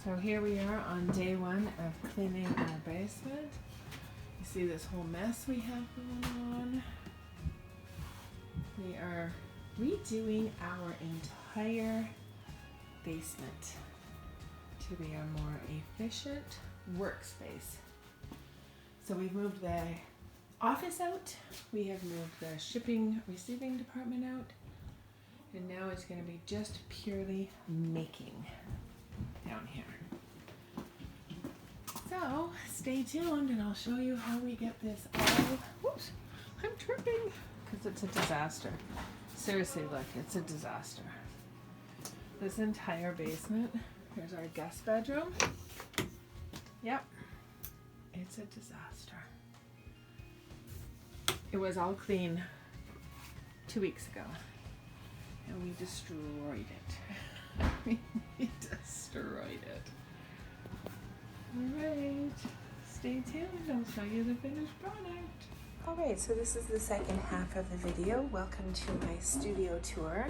So here we are on day one of cleaning our basement. You see this whole mess we have going on. We are redoing our entire basement to be a more efficient workspace. So we've moved the office out, we have moved the shipping receiving department out, and now it's going to be just purely making down here. So stay tuned and I'll show you how we get this all, whoops, I'm tripping, because it's a disaster. Seriously, look, it's a disaster. This entire basement, here's our guest bedroom. Yep, it's a disaster. It was all clean 2 weeks ago and we destroyed it. We destroyed it. Alright, stay tuned, I'll show you the finished product. Alright, so this is the second half of the video. Welcome to my studio tour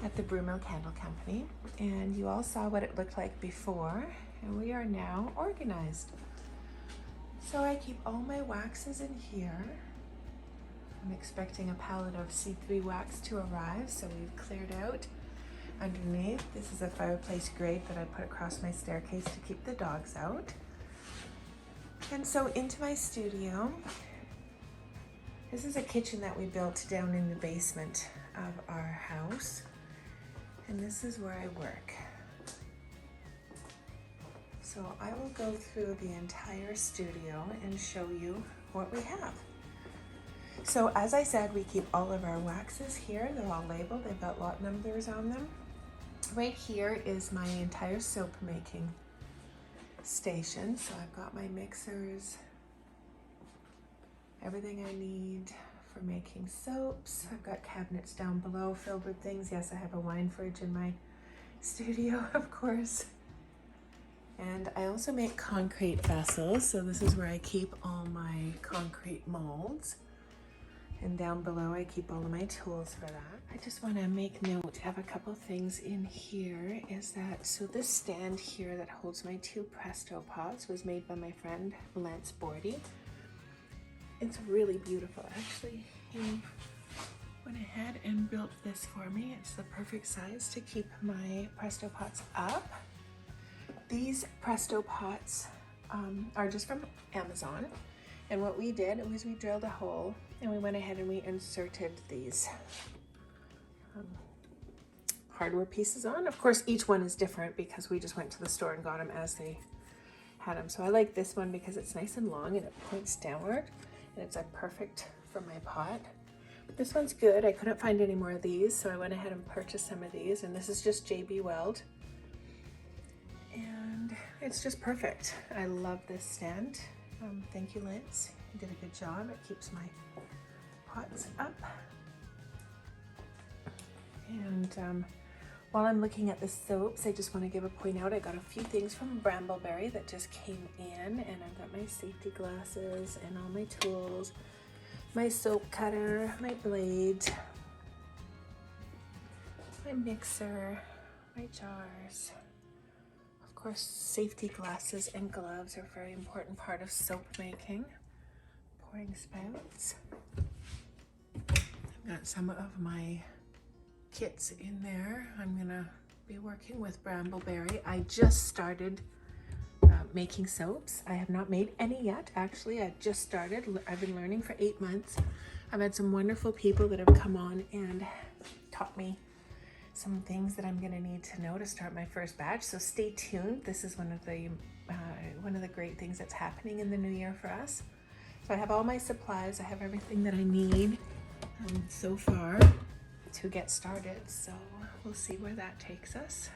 at the Mill Candle Company. And you all saw what it looked like before, and we are now organized. So I keep all my waxes in here. I'm expecting a pallet of C3 wax to arrive, so we've cleared out underneath. This is a fireplace grate that I put across my staircase to keep the dogs out. And so into my studio. This is a kitchen that we built down in the basement of our house. And this is where I work. So I will go through the entire studio and show you what we have. So as I said, we keep all of our waxes here. They're all labeled, they've got lot numbers on them. Right here is my entire soap making station. So I've got my mixers, everything I need for making soaps. I've got cabinets down below filled with things. Yes, I have a wine fridge in my studio, of course. And I also make concrete vessels. So this is where I keep all my concrete molds. And down below, I keep all of my tools for that. I just want to make note of a couple things in here is that, so this stand here that holds my 2 Presto pots was made by my friend Lance Bordy. It's really beautiful. Actually, he went ahead and built this for me. It's the perfect size to keep my Presto pots up. These Presto pots are just from Amazon. And what we did was we drilled a hole and we went ahead and we inserted these hardware pieces on. Of course, each one is different because we just went to the store and got them as they had them. So I like this one because it's nice and long and it points downward and it's perfect for my pot. But this one's good. I couldn't find any more of these, so I went ahead and purchased some of these, and this is just JB Weld. And it's just perfect. I love this stand. Thank you, Lance. You did a good job. It keeps my pots up. And while I'm looking at the soaps, I just want to give a point out. I got a few things from Brambleberry that just came in, and I've got my safety glasses and all my tools, my soap cutter, my blades, my mixer, my jars. Of course, safety glasses and gloves are a very important part of soap making. Pouring spouts. I've got some of my kits in there. I'm gonna be working with Brambleberry. I just started making soaps. I have not made any yet. Actually, I just started. I've been learning for 8 months. I've had some wonderful people that have come on and taught me some things that I'm gonna need to know to start my first batch. So stay tuned. This is one of the great things that's happening in the new year for us. So I have all my supplies. I have everything that I need so far to get started. So we'll see where that takes us.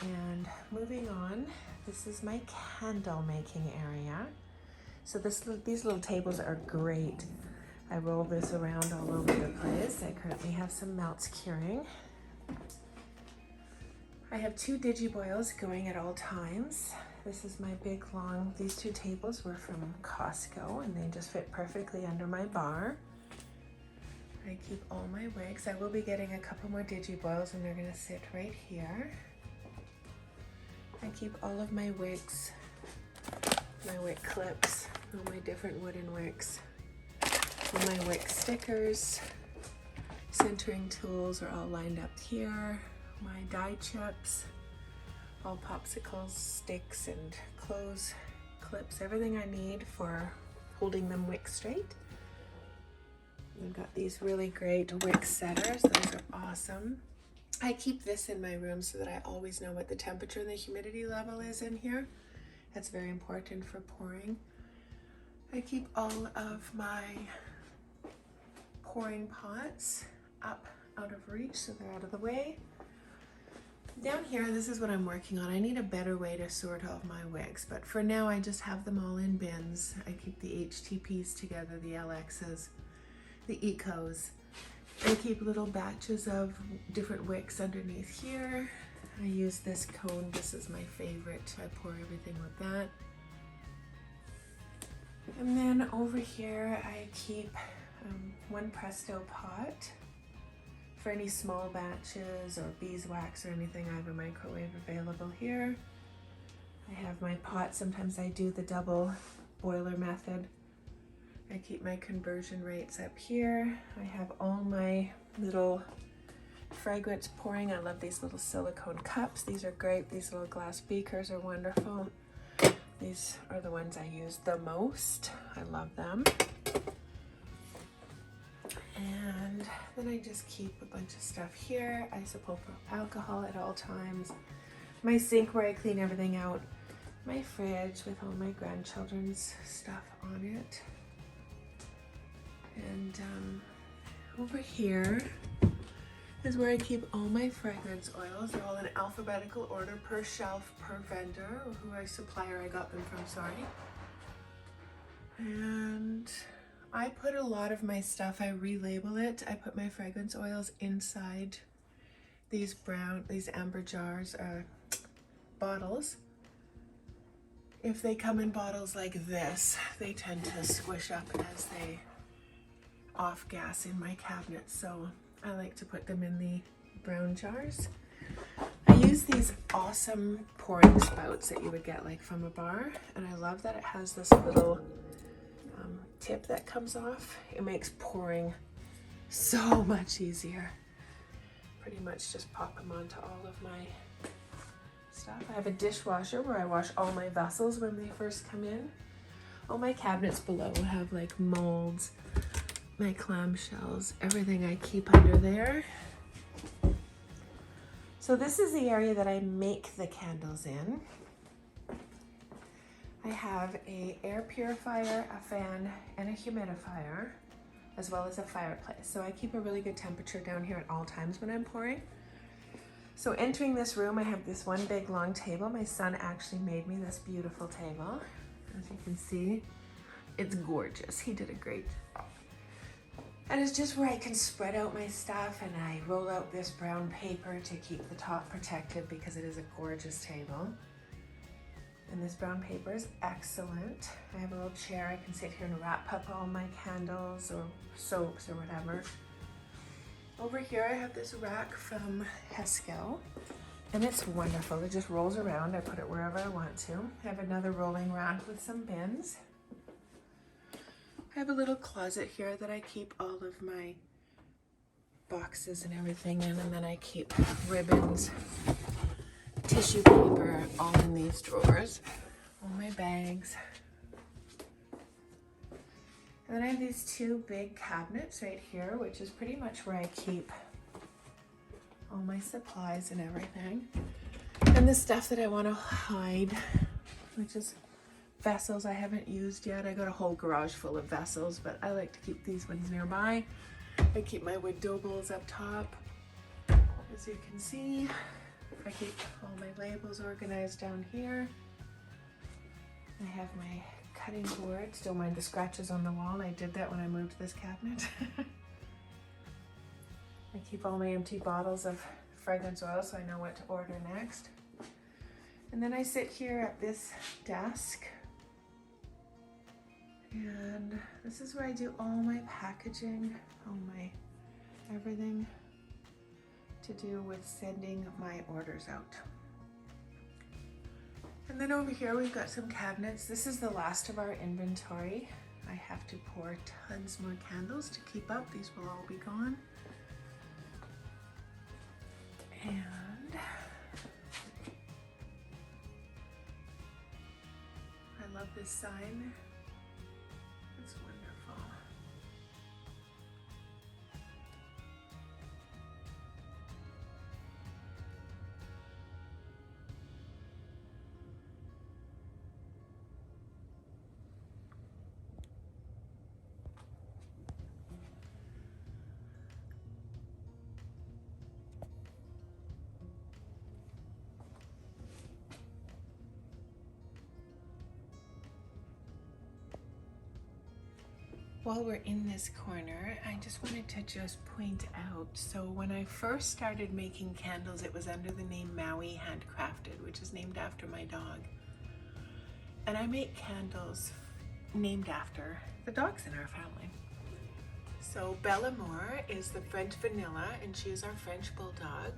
And moving on, this is my candle making area. So these little tables are great. I roll this around all over the place. I currently have some melts curing. I have 2 digiboils going at all times. This is my big long, these 2 tables were from Costco and they just fit perfectly under my bar. I keep all my wigs. I will be getting a couple more digiboils and they're gonna sit right here. I keep all of my wigs, my wig clips, all my different wooden wigs, all my wig stickers, centering tools are all lined up here, my die chips, all popsicles, sticks, and clothes clips, everything I need for holding them wick straight. I've got these really great wig setters. Those are awesome. I keep this in my room so that I always know what the temperature and the humidity level is in here. That's very important for pouring. I keep all of my pouring pots up out of reach so they're out of the way. Down here, this is what I'm working on. I need a better way to sort all of my wigs, but for now I just have them all in bins. I keep the HTPs together, the LXs, the Ecos. I keep little batches of different wicks underneath here. I use this cone, this is my favorite. I pour everything with that. And then over here I keep one Presto pot for any small batches or beeswax or anything. I have a microwave available here. I have my pot, sometimes I do the double boiler method. I keep my conversion rates up here. I have all my little fragrance pouring. I love these little silicone cups. These are great. These little glass beakers are wonderful. These are the ones I use the most. I love them. And then I just keep a bunch of stuff here. Isopropyl alcohol at all times. My sink where I clean everything out. My fridge with all my grandchildren's stuff on it. And over here is where I keep all my fragrance oils. They're all in alphabetical order per shelf, per vendor, or who supplier I got them from, sorry. And I put a lot of my stuff, I relabel it. I put my fragrance oils inside these amber jars, bottles. If they come in bottles like this, they tend to squish up as they off gas in my cabinet, so I like to put them in the brown jars. I use these awesome pouring spouts that you would get like from a bar, and I love that it has this little tip that comes off. It makes pouring so much easier. Pretty much just pop them onto all of my stuff. I have a dishwasher where I wash all my vessels when they first come in. All my cabinets below have like molds, my clamshells, everything I keep under there. So this is the area that I make the candles in. I have an air purifier, a fan, and a humidifier, as well as a fireplace. So I keep a really good temperature down here at all times when I'm pouring. So entering this room, I have this one big long table. My son actually made me this beautiful table. As you can see, it's gorgeous. He did a great job. And it's just where I can spread out my stuff, and I roll out this brown paper to keep the top protected because it is a gorgeous table. And this brown paper is excellent. I have a little chair. I can sit here and wrap up all my candles or soaps or whatever. Over here I have this rack from Heskel, and it's wonderful. It just rolls around. I put it wherever I want to. I have another rolling rack with some bins. I have a little closet here that I keep all of my boxes and everything in, and then I keep ribbons, tissue paper, all in these drawers, all my bags. And then I have these two big cabinets right here, which is pretty much where I keep all my supplies and everything. And the stuff that I want to hide, which is vessels I haven't used yet. I got a whole garage full of vessels, but I like to keep these ones nearby. I keep my wood dough bowls up top, as you can see. I keep all my labels organized down here. I have my cutting boards. Don't mind the scratches on the wall. I did that when I moved this cabinet. I keep all my empty bottles of fragrance oil so I know what to order next. And then I sit here at this desk, and this is where I do all my packaging, all my everything to do with sending my orders out. And then over here we've got some cabinets. This is the last of our inventory. I have to pour tons more candles to keep up. These will all be gone. And I love this sign. It's wonderful. While we're in this corner, I just wanted to just point out, so when I first started making candles, it was under the name Maui Handcrafted, which is named after my dog. And I make candles named after the dogs in our family. So Bellamore is the French vanilla, and she is our French bulldog.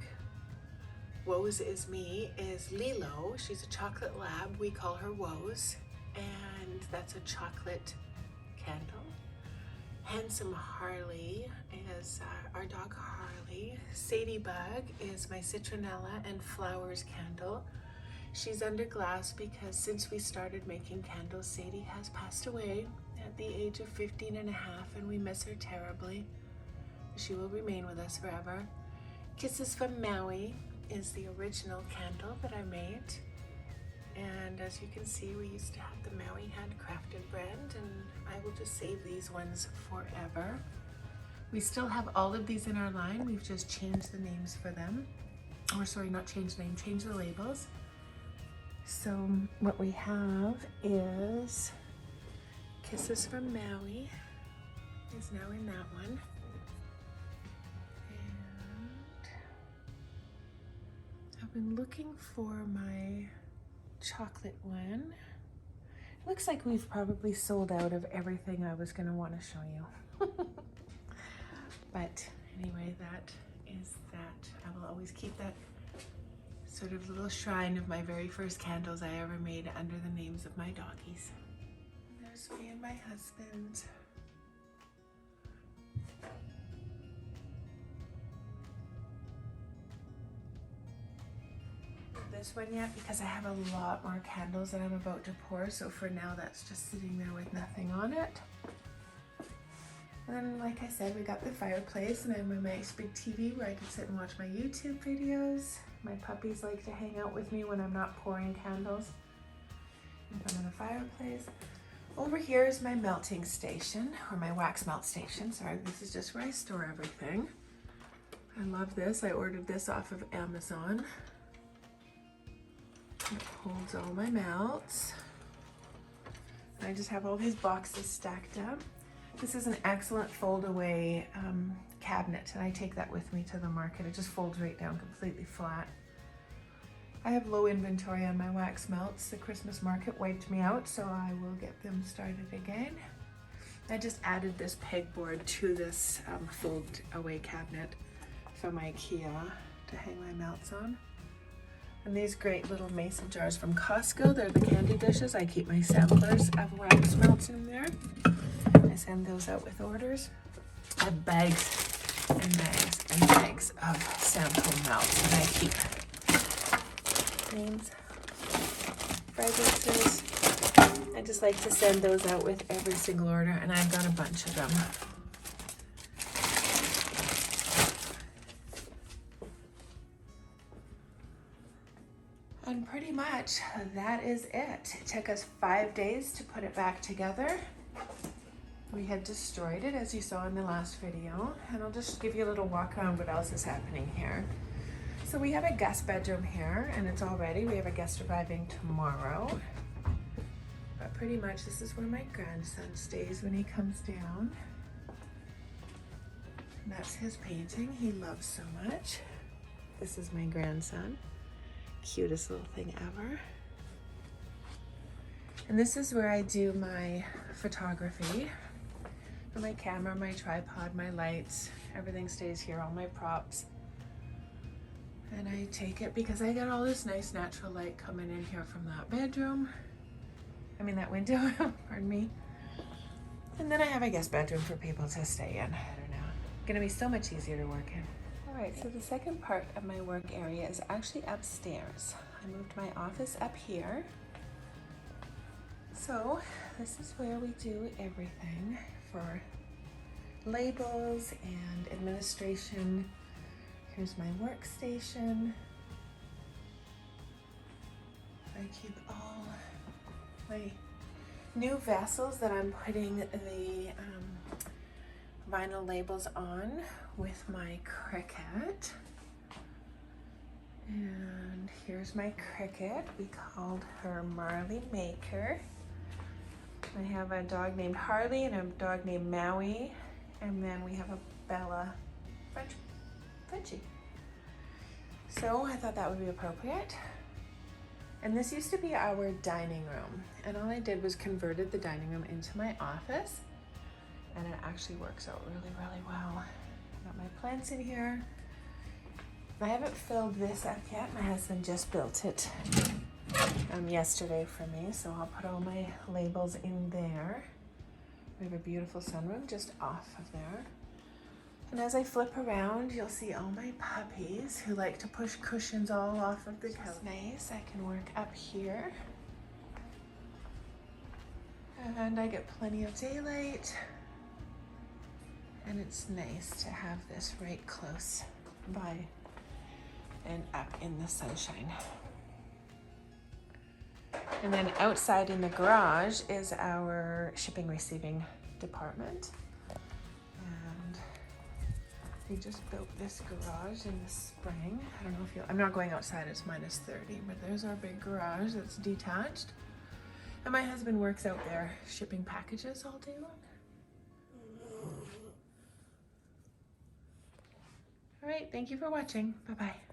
Woes is me is Lilo. She's a chocolate lab. We call her Woes, and that's a chocolate candle. Handsome Harley is our dog Harley. Sadie-bug is my citronella and flowers candle. She's under glass because since we started making candles, Sadie has passed away at the age of 15 and a half, and we miss her terribly. She will remain with us forever. Kisses from Maui is the original candle that I made. And as you can see, we used to have the Maui Handcrafted brand, and I will just save these ones forever. We still have all of these in our line. We've just changed the names for them. Or sorry, not changed the name, changed the labels. So what we have is Kisses from Maui is now in that one. And I've been looking for my chocolate one. It looks like we've probably sold out of everything I was going to want to show you. But anyway, that is that. I will always keep that sort of little shrine of my very first candles I ever made under the names of my doggies. And there's me and my husband. This one yet because I have a lot more candles that I'm about to pour, so for now that's just sitting there with nothing on it. And then, like I said, we got the fireplace, and I have my nice big TV where I can sit and watch my YouTube videos. My puppies like to hang out with me when I'm not pouring candles in front of the fireplace. Over here is my melting station, or my wax melt station. Sorry, this is just where I store everything. I love this. I ordered this off of Amazon. It holds all my melts. I just have all these boxes stacked up. This is an excellent fold away cabinet, and I take that with me to the market. It just folds right down completely flat. I have low inventory on my wax melts. The Christmas market wiped me out, so I will get them started again. I just added this pegboard to this fold away cabinet from IKEA to hang my melts on. And these great little mason jars from Costco, they're the candy dishes. I keep my samplers of wax melts in there. I send those out with orders. I have bags and bags and bags of sample melts that I keep. Names, fragrances. I just like to send those out with every single order, and I've got a bunch of them. And pretty much that is it. It took us 5 days to put it back together. We had destroyed it, as you saw in the last video, and I'll just give you a little walk around what else is happening here. So we have a guest bedroom here, and it's all ready. We have a guest arriving tomorrow. But pretty much this is where my grandson stays when he comes down. And that's his painting he loves so much. This is my grandson. Cutest little thing ever. And this is where I do my photography. for my camera, my tripod, my lights. Everything stays here, all my props. And I take it because I get all this nice natural light coming in here from that bedroom. I mean that window, pardon me. And then I have a guest bedroom for people to stay in. I don't know. Gonna be so much easier to work in. All right, so the second part of my work area is actually upstairs. I moved my office up here. So this is where we do everything for labels and administration. Here's my workstation. I keep all my new vessels that I'm putting the vinyl labels on with my Cricut. And here's my Cricut. We called her Marley Maker. I have a dog named Harley and a dog named Maui. And then we have a Bella Frenchie. So I thought that would be appropriate. And this used to be our dining room. And all I did was converted the dining room into my office. And it actually works out really, really well. I got my plants in here. I haven't filled this up yet. My husband just built it yesterday for me. So I'll put all my labels in there. We have a beautiful sunroom just off of there. And as I flip around, you'll see all my puppies who like to push cushions all off of the couch. Nice, I can work up here. And I get plenty of daylight. And it's nice to have this right close by and up in the sunshine. And then outside in the garage is our shipping receiving department. And we just built this garage in the spring. I don't know if I'm not going outside, it's -30, but there's our big garage that's detached. And my husband works out there shipping packages all day long. All right, thank you for watching. Bye-bye.